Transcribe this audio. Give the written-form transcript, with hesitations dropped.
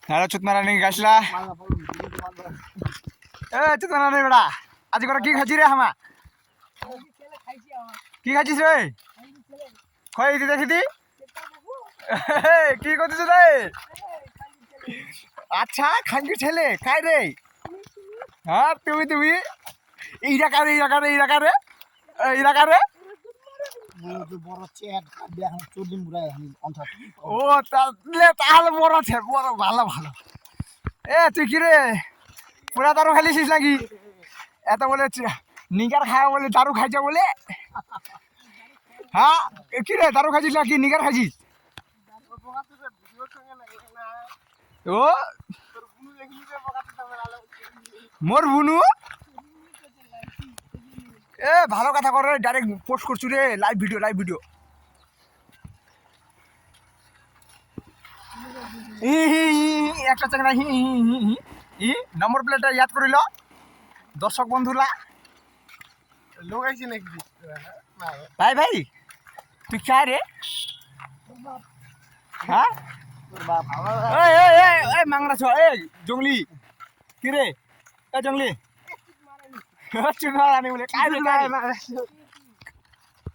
hello চুতমারা নিয়ে গাছলা এ চুতমারা নেই বেড়া আজ করে কি খাচ্ছি রে হামা কি খাচ্ছিস রে কই দিতে দেখি কি করছিস রে আচ্ছা খাঙ্কির ছেলে কাই রে হ্যাঁ তুমি তুমি এইটা কারে এইটা কারে এইটা কারে এইটা কারে ও তাহলে বড় আছে বড় ভালো ভালো এ তুই কি রে পুরা দারু খাইছিস নাকি এত বলে নিগার খাওয়া বলে দারু খাইছে বলে হ্যাঁ কি রে দারু খাইছিস নাকি নিগার খাইছিস ও মোর বুনু এ ভালো কথা করে ডাইরেক্ট পোস্ট করছু রে লাইভ ভিডিও একটা চাংড়া নম্বর প্লেটটা ইয়াদ করিল দর্শক বন্ধুরা লোক আইছি নাকি ভাই ভাই তুই কে রে হ্যাঁ মাংরা ছ জঙ্গলি কি রে জঙ্গলি চুনারানি বলে কাই রে